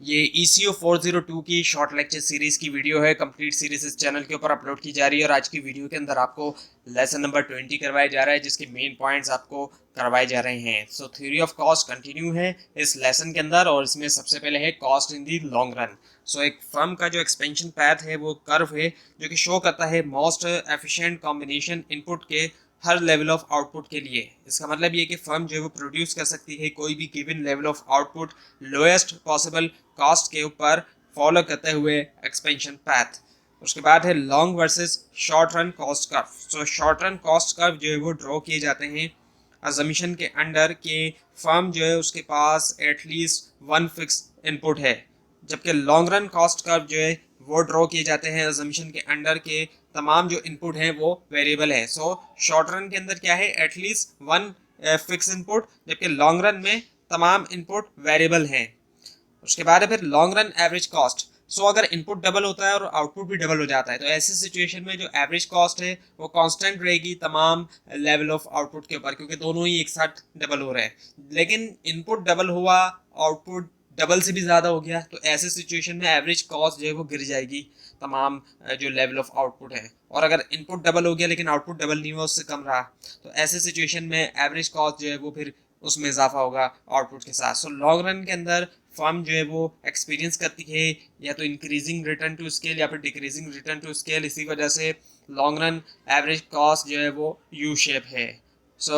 ये ECO 402 की short lecture series की वीडियो है। कंप्लीट सीरीज इस चैनल के ऊपर अपलोड की जा रही है और आज की वीडियो के अंदर आपको लेसन नंबर 20 करवाया जा रहा है, जिसके मेन पॉइंट्स आपको करवाए जा रहे हैं। सो थ्योरी ऑफ कॉस्ट कंटिन्यू है इस लेसन के अंदर और इसमें सबसे पहले है cost in the long run. So एक फर्म का जो एक्सपेंशन पैथ है वो कर्व है जो कि शो करता है मोस्ट एफिशिएंट कॉम्बिनेशन इनपुट के हर लेवल ऑफ आउटपुट के लिए। इसका मतलब ये कि फर्म जो है वो प्रोड्यूस कर सकती है कोई भी given level of output lowest possible cost के ऊपर फॉलो करते हुए एक्सपेंशन पैथ। उसके बाद है long versus short run cost curve. So short run cost curve जो है वो ड्रॉ किए जाते हैं अजम्पशन के अंडर के फर्म जो है उसके पास एटलीस्ट वन फिक्स इनपुट है, जबकि लॉन्ग रन कॉस्ट कर्व जो है वो ड्रॉ किए जाते हैं अजम्पशन के अंडर के तमाम जो इनपुट हैं वो वेरिएबल है। सो शॉर्ट रन के अंदर क्या है, एटलीस्ट वन फिक्स इनपुट, जबकि लॉन्ग रन में तमाम इनपुट वेरिएबल हैं। उसके बाद है फिर लॉन्ग रन एवरेज कॉस्ट। सो अगर इनपुट डबल होता है और आउटपुट भी डबल हो जाता है तो ऐसी सिचुएशन में जो एवरेज कॉस्ट है वो कांस्टेंट रहेगी तमाम लेवल ऑफ आउटपुट के ऊपर, क्योंकि दोनों ही एक साथ डबल हो रहे हैं। लेकिन इनपुट डबल हुआ, आउटपुट डबल से भी ज़्यादा हो गया, तो ऐसे सिचुएशन में एवरेज कॉस्ट जो है वो गिर जाएगी तमाम जो लेवल ऑफ आउटपुट है। और अगर इनपुट डबल हो गया लेकिन आउटपुट डबल नहीं हुआ, उससे कम रहा, तो ऐसे सिचुएशन में एवरेज कॉस्ट जो है वो फिर उसमें इजाफा होगा आउटपुट के साथ। सो लॉन्ग रन के अंदर फर्म जो है वो एक्सपीरियंस करती है या तो इंक्रीजिंग रिटर्न टू स्केल या फिर डिक्रीजिंग रिटर्न टू स्केल। इसी वजह से लॉन्ग रन एवरेज कॉस्ट जो है वो यू शेप है। So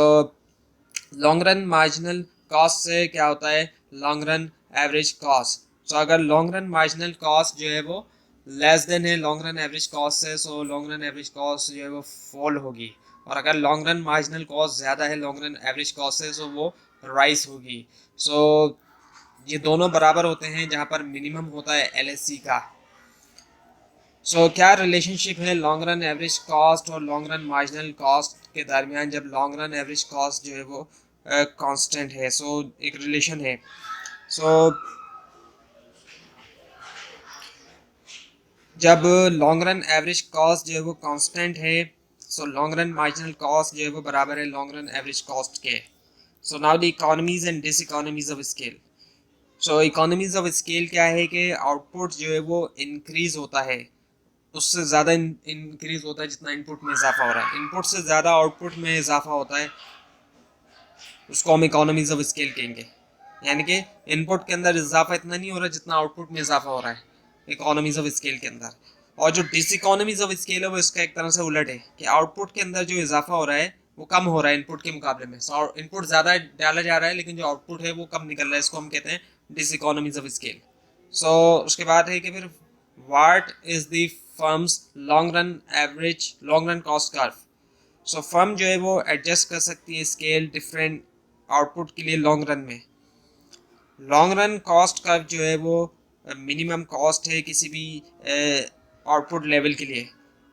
long run marginal cost से क्या होता है, लॉन्ग रन एवरेज कॉस्ट। सो अगर लॉन्ग रन मार्जिनल कॉस्ट जो है वो लेस देन है लॉन्ग रन एवरेज कॉस्ट से, so long run average cost जो है वो फॉल होगी। और अगर लॉन्ग रन मार्जिनल कॉस्ट ज़्यादा है लॉन्ग रन एवरेज कॉस्ट से, सो वो राइज होगी। सो ये दोनों बराबर होते हैं जहाँ पर मिनिमम होता है LSC का। सो क्या रिलेशनशिप है लॉन्ग रन एवरेज कॉस्ट और लॉन्ग रन मार्जिनल कॉस्ट के दरमियान, जब लॉन्ग रन एवरेज कॉस्ट जो है वो कांस्टेंट है। सो एक रिलेशन है। सो जब लॉन्ग रन एवरेज कॉस्ट जो है वो कांस्टेंट है, so long run marginal cost जो है वो बराबर है लॉन्ग रन एवरेज कॉस्ट के। So now the economies and diseconomies of scale. So economies of scale क्या है कि आउटपुट जो है वो इंक्रीज होता है, उससे ज़्यादा इंक्रीज होता है जितना इनपुट में इजाफा हो रहा है। इनपुट से ज़्यादा आउटपुट में इजाफा होता है, उसको हम इकोनॉमीज ऑफ स्केल कहेंगे। यानी कि इनपुट के अंदर इजाफा इतना नहीं हो रहा जितना आउटपुट में इजाफा हो रहा है इकोनॉमीज ऑफ स्केल के अंदर। और जो डिस इकोनॉमीज ऑफ स्केल है वो इसका एक तरह से उलट है कि आउटपुट के अंदर जो इजाफा हो रहा है वो कम हो रहा है इनपुट के मुकाबले में। सो इनपुट ज़्यादा डाला जा रहा है लेकिन जो आउटपुट है वो कम निकल रहा है, इसको हम कहते हैं डिस इकोनॉमीज ऑफ स्केल। सो उसके बाद है कि फिर what is the firms long run average long run cost curve. So firm जो है वो एडजस्ट कर सकती है स्केल डिफरेंट आउटपुट के लिए लॉन्ग रन में। लॉन्ग रन कॉस्ट कर्व जो है वो मिनिमम कॉस्ट है किसी भी आउटपुट लेवल के लिए,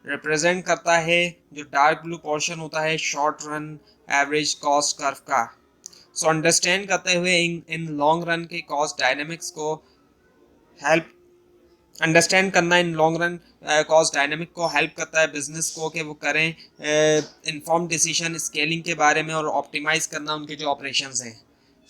रिप्रेजेंट करता है जो डार्क ब्लू पोर्शन होता है short run average cost curve का। सो अंडरस्टैंड करते हुए इन लॉन्ग रन के कॉस्ट डायनेमिक्स को हेल्प अंडरस्टैंड करना in long run cost dynamic को हेल्प करता है बिजनेस को कि वो करें इन्फॉर्म डिसीजन स्केलिंग के बारे में और ऑप्टिमाइज करना उनके जो ऑपरेशंस हैं।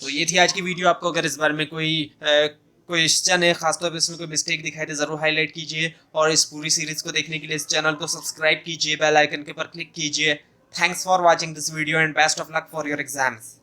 तो ये थी आज की वीडियो। आपको अगर इस बारे में कोई क्वेश्चन है, खासतौर पर इसमें कोई मिस्टेक दिखाई तो ज़रूर हाईलाइट कीजिए और इस पूरी सीरीज़ को देखने के लिए इस चैनल को सब्सक्राइब कीजिए, बेल आइकन के पर क्लिक कीजिए। Thanks for watching this video and best of luck for your exams.